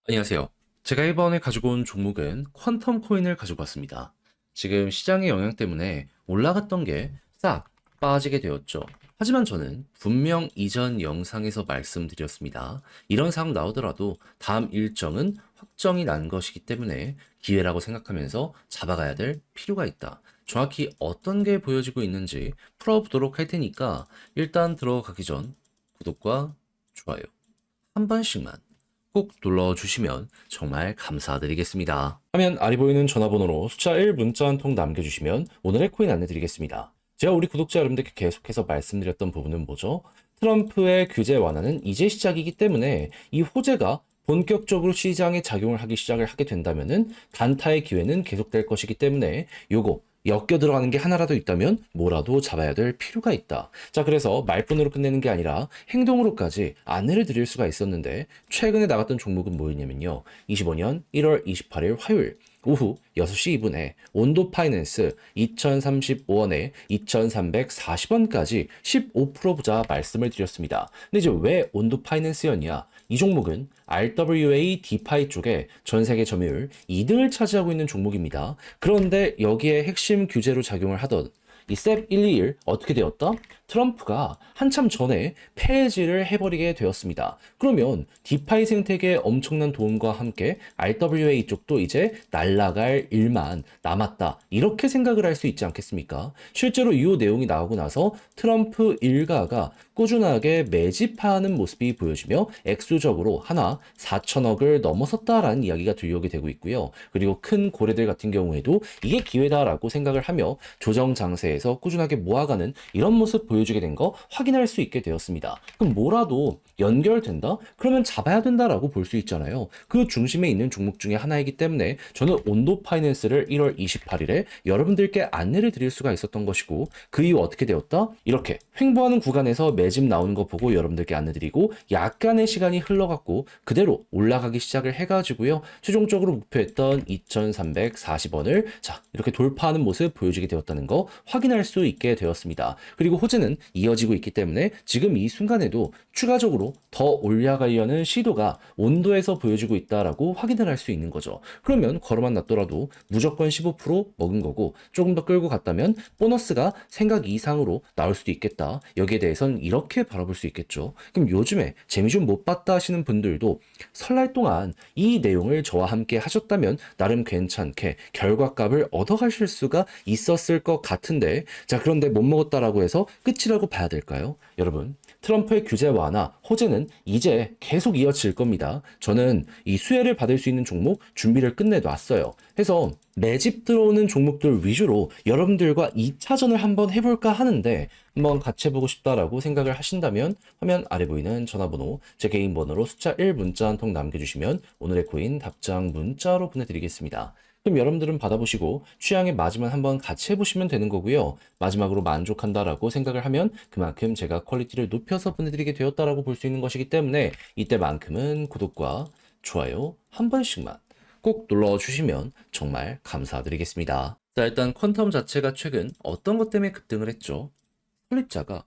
안녕하세요. 제가 이번에 가지고 온 종목은 퀀텀 코인을 가지고 왔습니다. 지금 시장의 영향 때문에 올라갔던 게 싹 빠지게 되었죠. 하지만 저는 분명 이전 영상에서 말씀드렸습니다. 이런 상황 나오더라도 다음 일정은 확정이 난 것이기 때문에 기회라고 생각하면서 잡아가야 될 필요가 있다. 정확히 어떤 게 보여지고 있는지 풀어보도록 할 테니까 일단 들어가기 전 구독과 좋아요 한 번씩만 꼭 눌러주시면 정말 감사드리겠습니다. 화면 아래 보이는 전화번호로 숫자 1 문자 한 통 남겨주시면 오늘의 코인 안내드리겠습니다. 제가 우리 구독자 여러분들께 계속해서 말씀드렸던 부분은 뭐죠? 트럼프의 규제 완화는 이제 시작이기 때문에 이 호재가 본격적으로 시장에 작용을 하기 시작을 하게 된다면은 단타의 기회는 계속될 것이기 때문에 요거 엮여 들어가는 게 하나라도 있다면 뭐라도 잡아야 될 필요가 있다. 자, 그래서 말뿐으로 끝내는 게 아니라 행동으로까지 안내를 드릴 수가 있었는데 최근에 나갔던 종목은 뭐였냐면요. 25년 1월 28일 화요일 오후 6시 2분에 온도 파이낸스 2035원에 2340원까지 15% 부자 말씀을 드렸습니다. 근데 이제 왜 온도 파이낸스였냐? 이 종목은 RWA 디파이 쪽에 전 세계 점유율 2등을 차지하고 있는 종목입니다. 그런데 여기에 핵심 규제로 작용을 하던 이 셉 121 어떻게 되었다? 트럼프가 한참 전에 폐지를 해버리게 되었습니다. 그러면 디파이 생태계에 엄청난 도움과 함께 RWA 쪽도 이제 날아갈 일만 남았다. 이렇게 생각을 할 수 있지 않겠습니까? 실제로 이 내용이 나오고 나서 트럼프 일가가 꾸준하게 매집하는 모습이 보여지며 액수적으로 하나 4천억을 넘어섰다라는 이야기가 들려오게 되고 있고요. 그리고 큰 고래들 같은 경우에도 이게 기회다라고 생각을 하며 조정 장세에서 꾸준하게 모아가는 이런 모습 보여주게 된 거 확인할 수 있게 되었습니다. 그럼 뭐라도 연결된다? 그러면 잡아야 된다라고 볼 수 있잖아요. 그 중심에 있는 종목 중에 하나이기 때문에 저는 온도 파이낸스를 1월 28일에 여러분들께 안내를 드릴 수가 있었던 것이고 그 이후 어떻게 되었다? 이렇게 횡보하는 구간에서 매집 나오는 거 보고 여러분들께 안내드리고 약간의 시간이 흘러갔고 그대로 올라가기 시작을 해가지고요. 최종적으로 목표했던 2340원을 자 이렇게 돌파하는 모습 보여주게 되었다는 거 확인할 수 있게 되었습니다. 그리고 호재는 이어지고 있기 때문에 지금 이 순간에도 추가적으로 더 올라가려는 시도가 온도에서 보여지고 있다라고 확인을 할 수 있는 거죠. 그러면 걸어만 놨더라도 무조건 15% 먹은 거고 조금 더 끌고 갔다면 보너스가 생각 이상으로 나올 수도 있겠다. 여기에 대해서는 이렇게 바라볼 수 있겠죠. 그럼 요즘에 재미 좀 못 봤다 하시는 분들도 설날 동안 이 내용을 저와 함께 하셨다면 나름 괜찮게 결과값을 얻어가실 수가 있었을 것 같은데 자 그런데 못 먹었다라고 해서 끝이라고 봐야 될까요? 여러분 트럼프의 규제 완화, 호재는 이제 계속 이어질 겁니다. 저는 이 수혜를 받을 수 있는 종목 준비를 끝내놨어요. 해서 매집 들어오는 종목들 위주로 여러분들과 2차전을 한번 해볼까 하는데 한번 같이 해보고 싶다라고 생각을 하신다면 화면 아래 보이는 전화번호 제 개인 번호로 숫자 1 문자 한 통 남겨주시면 오늘의 코인 답장 문자로 보내드리겠습니다. 그럼 여러분들은 받아보시고 취향에 맞으면 한번 같이 해보시면 되는 거고요. 마지막으로 만족한다라고 생각을 하면 그만큼 제가 퀄리티를 높여서 보내드리게 되었다라고 볼 수 있는 것이기 때문에 이때만큼은 구독과 좋아요 한 번씩만 꼭 눌러주시면 정말 감사드리겠습니다. 자, 일단 퀀텀 자체가 최근 어떤 것 때문에 급등을 했죠? 설립자가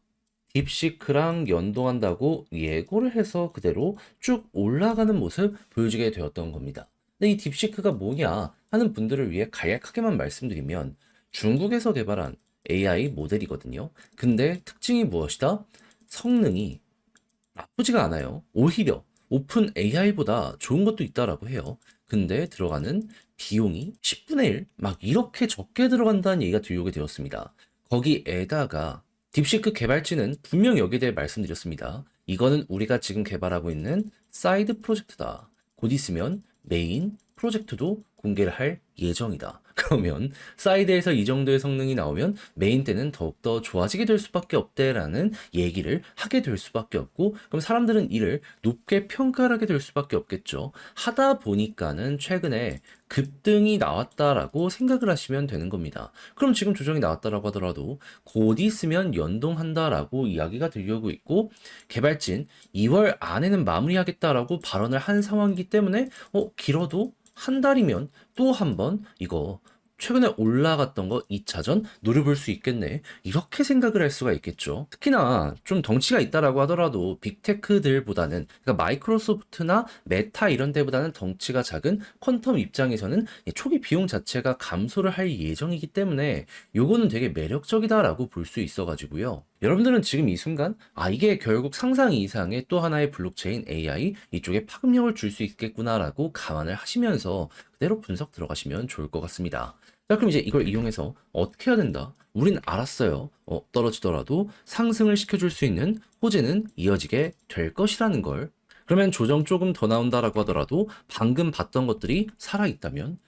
딥시크랑 연동한다고 예고를 해서 그대로 쭉 올라가는 모습 보여주게 되었던 겁니다. 근데 이 딥시크가 뭐냐 하는 분들을 위해 간략하게만 말씀드리면 중국에서 개발한 AI 모델이거든요. 근데 특징이 무엇이다? 성능이 나쁘지가 않아요. 오히려 오픈 AI보다 좋은 것도 있다라고 해요. 근데 들어가는 비용이 10분의 1, 막 이렇게 적게 들어간다는 얘기가 들려오게 되었습니다. 거기에다가 딥시크 개발진은 분명 여기에 대해 말씀드렸습니다. 이거는 우리가 지금 개발하고 있는 사이드 프로젝트다. 곧 있으면 메인 프로젝트도 공개를 할 예정이다. 그러면 사이드에서 이 정도의 성능이 나오면 메인 때는 더욱더 좋아지게 될 수밖에 없대라는 얘기를 하게 될 수밖에 없고 그럼 사람들은 이를 높게 평가를 하게 될 수밖에 없겠죠. 하다 보니까는 최근에 급등이 나왔다라고 생각을 하시면 되는 겁니다. 그럼 지금 조정이 나왔다라고 하더라도 곧 있으면 연동한다라고 이야기가 들려오고 있고 개발진 2월 안에는 마무리하겠다라고 발언을 한 상황이기 때문에 길어도 한 달이면 또 한 번 이거 최근에 올라갔던 거 2차전 노려볼 수 있겠네. 이렇게 생각을 할 수가 있겠죠. 특히나 좀 덩치가 있다라고 하더라도 빅테크들보다는, 그러니까 마이크로소프트나 메타 이런 데보다는 덩치가 작은 퀀텀 입장에서는 초기 비용 자체가 감소를 할 예정이기 때문에 요거는 되게 매력적이다라고 볼 수 있어가지고요. 여러분들은 지금 이 순간 이게 결국 상상 이상의 또 하나의 블록체인 AI 이쪽에 파급력을 줄 수 있겠구나라고 감안을 하시면서 그대로 분석 들어가시면 좋을 것 같습니다. 자, 그럼 이제 이걸 이용해서 어떻게 해야 된다? 우린 알았어요. 떨어지더라도 상승을 시켜줄 수 있는 호재는 이어지게 될 것이라는 걸. 그러면 조정 조금 더 나온다라고 하더라도 방금 봤던 것들이 살아있다면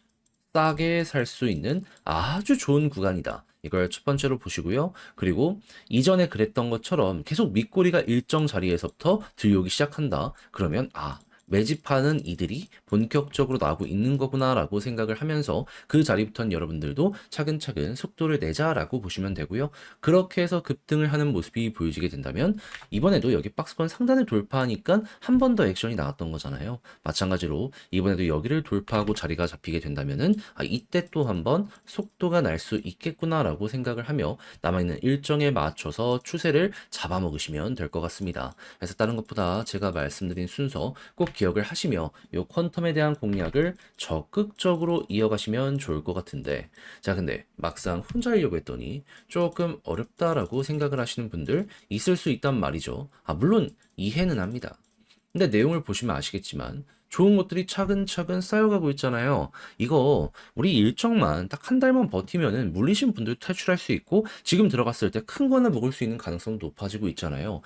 싸게 살 수 있는 아주 좋은 구간이다. 이걸 첫 번째로 보시고요. 그리고 이전에 그랬던 것처럼 계속 윗꼬리가 일정 자리에서부터 들려오기 시작한다. 그러면 매집하는 이들이 본격적으로 나오고 있는 거구나라고 생각을 하면서 그 자리부터는 여러분들도 차근차근 속도를 내자라고 보시면 되고요. 그렇게 해서 급등을 하는 모습이 보여지게 된다면 이번에도 여기 박스권 상단을 돌파하니까 한 번 더 액션이 나왔던 거잖아요. 마찬가지로 이번에도 여기를 돌파하고 자리가 잡히게 된다면은 이때 또 한 번 속도가 날 수 있겠구나라고 생각을 하며 남아있는 일정에 맞춰서 추세를 잡아먹으시면 될 것 같습니다. 그래서 다른 것보다 제가 말씀드린 순서 꼭 기억을 하시며 이 퀀텀에 대한 공략을 적극적으로 이어가시면 좋을 것 같은데, 자 근데 막상 혼자 하려고 했더니 조금 어렵다라고 생각을 하시는 분들 있을 수 있단 말이죠. 물론 이해는 합니다. 근데 내용을 보시면 아시겠지만 좋은 것들이 차근차근 쌓여가고 있잖아요. 이거 우리 일정만 딱 한 달만 버티면은 물리신 분들 탈출할 수 있고 지금 들어갔을 때 큰 거나 먹을 수 있는 가능성 높아지고 있잖아요.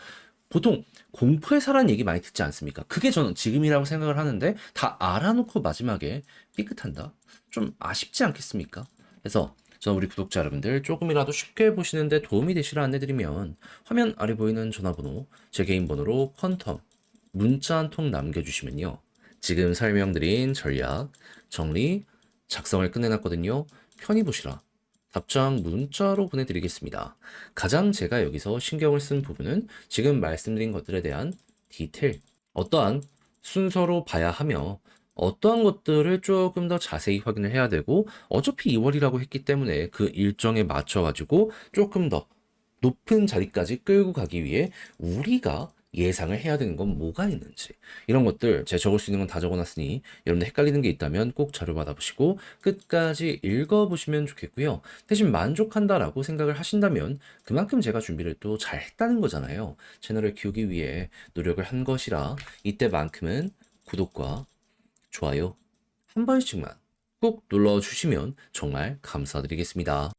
보통 공포의 사라는 얘기 많이 듣지 않습니까? 그게 저는 지금이라고 생각을 하는데 다 알아놓고 마지막에 삐끗한다? 좀 아쉽지 않겠습니까? 그래서 저는 우리 구독자 여러분들 조금이라도 쉽게 보시는데 도움이 되시라 안내드리면 화면 아래 보이는 전화번호, 제 개인 번호로 퀀텀 문자 한 통 남겨주시면요. 지금 설명드린 전략, 정리, 작성을 끝내놨거든요. 편히 보시라. 답장 문자로 보내드리겠습니다. 가장 제가 여기서 신경을 쓴 부분은 지금 말씀드린 것들에 대한 디테일, 어떠한 순서로 봐야 하며 어떠한 것들을 조금 더 자세히 확인을 해야 되고 어차피 2월이라고 했기 때문에 그 일정에 맞춰가지고 조금 더 높은 자리까지 끌고 가기 위해 우리가 예상을 해야 되는 건 뭐가 있는지 이런 것들 제가 적을 수 있는 건 다 적어놨으니 여러분들 헷갈리는 게 있다면 꼭 자료 받아보시고 끝까지 읽어보시면 좋겠고요. 대신 만족한다라고 생각을 하신다면 그만큼 제가 준비를 또 잘 했다는 거잖아요. 채널을 키우기 위해 노력을 한 것이라 이때만큼은 구독과 좋아요 한 번씩만 꼭 눌러주시면 정말 감사드리겠습니다.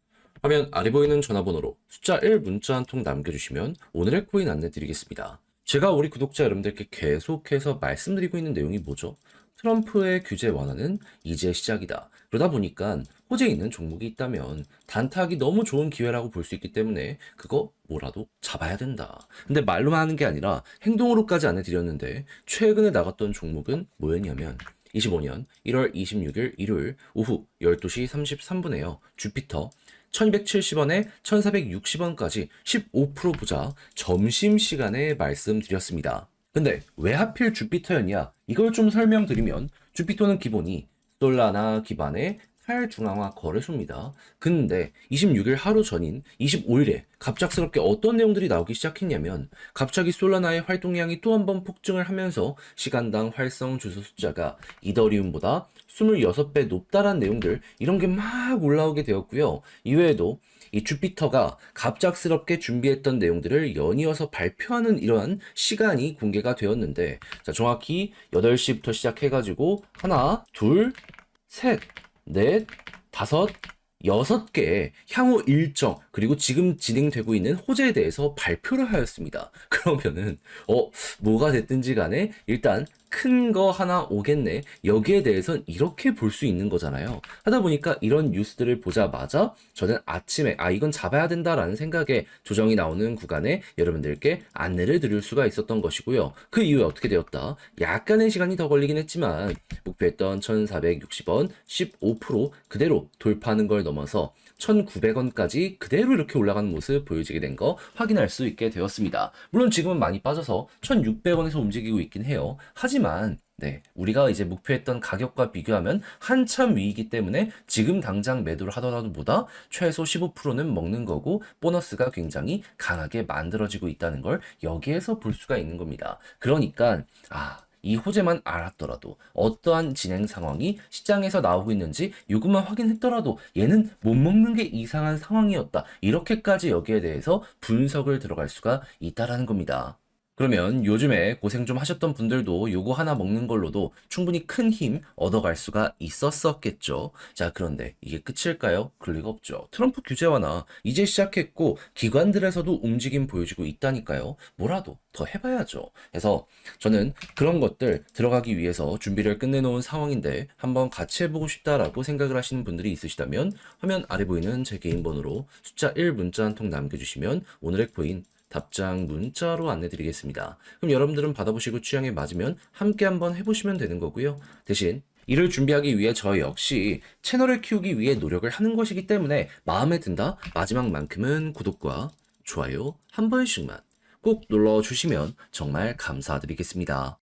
화면 아래 보이는 전화번호로 숫자 1 문자 한 통 남겨주시면 오늘의 코인 안내 드리겠습니다. 제가 우리 구독자 여러분들께 계속해서 말씀드리고 있는 내용이 뭐죠? 트럼프의 규제 완화는 이제 시작이다. 그러다 보니까 호재 있는 종목이 있다면 단타하기 너무 좋은 기회라고 볼 수 있기 때문에 그거 뭐라도 잡아야 된다. 근데 말로만 하는 게 아니라 행동으로까지 안내 드렸는데 최근에 나갔던 종목은 뭐였냐면 25년 1월 26일 일요일 오후 12시 33분에요. 주피터 1270원에 1460원까지 15% 보자 점심시간에 말씀드렸습니다. 근데 왜 하필 주피터였냐? 이걸 좀 설명드리면 주피터는 기본이 솔라나 기반의 탈중앙화 거래소입니다. 근데 26일 하루 전인 25일에 갑작스럽게 어떤 내용들이 나오기 시작했냐면 갑자기 솔라나의 활동량이 또 한 번 폭증을 하면서 시간당 활성 주소 숫자가 이더리움보다 26배 높다란 내용들 이런 게 막 올라오게 되었고요. 이외에도 이 주피터가 갑작스럽게 준비했던 내용들을 연이어서 발표하는 이러한 시간이 공개가 되었는데 자, 정확히 8시부터 시작해가지고 하나, 둘, 셋, 넷, 다섯, 6개의 향후 일정 그리고 지금 진행되고 있는 호재에 대해서 발표를 하였습니다. 그러면은 뭐가 됐든지 간에 일단 큰 거 하나 오겠네. 여기에 대해선 이렇게 볼 수 있는 거잖아요. 하다 보니까 이런 뉴스들을 보자마자 저는 아침에 이건 잡아야 된다라는 생각에 조정이 나오는 구간에 여러분들께 안내를 드릴 수가 있었던 것이고요. 그 이후에 어떻게 되었다? 약간의 시간이 더 걸리긴 했지만 목표했던 1460원 15% 그대로 돌파하는 걸 넘어서 1,900원까지 그대로 이렇게 올라가는 모습 보여지게 된 거 확인할 수 있게 되었습니다. 물론 지금은 많이 빠져서 1,600원에서 움직이고 있긴 해요. 하지만 네, 우리가 이제 목표했던 가격과 비교하면 한참 위이기 때문에 지금 당장 매도를 하더라도 보다 최소 15%는 먹는 거고 보너스가 굉장히 강하게 만들어지고 있다는 걸 여기에서 볼 수가 있는 겁니다. 그러니까 이 호재만 알았더라도 어떠한 진행 상황이 시장에서 나오고 있는지 요것만 확인했더라도 얘는 못 먹는 게 이상한 상황이었다. 이렇게까지 여기에 대해서 분석을 들어갈 수가 있다라는 겁니다. 그러면 요즘에 고생 좀 하셨던 분들도 요거 하나 먹는 걸로도 충분히 큰 힘 얻어갈 수가 있었었겠죠. 자, 그런데 이게 끝일까요? 그럴 리가 없죠. 트럼프 규제 완화 이제 시작했고 기관들에서도 움직임 보여주고 있다니까요. 뭐라도 더 해봐야죠. 그래서 저는 그런 것들 들어가기 위해서 준비를 끝내놓은 상황인데 한번 같이 해보고 싶다라고 생각을 하시는 분들이 있으시다면 화면 아래 보이는 제 개인 번호로 숫자 1 문자 한 통 남겨주시면 오늘의 코인 답장 문자로 안내드리겠습니다. 그럼 여러분들은 받아보시고 취향에 맞으면 함께 한번 해보시면 되는 거고요. 대신 이를 준비하기 위해 저 역시 채널을 키우기 위해 노력을 하는 것이기 때문에 마음에 든다 마지막만큼은 구독과 좋아요 한 번씩만 꼭 눌러주시면 정말 감사드리겠습니다.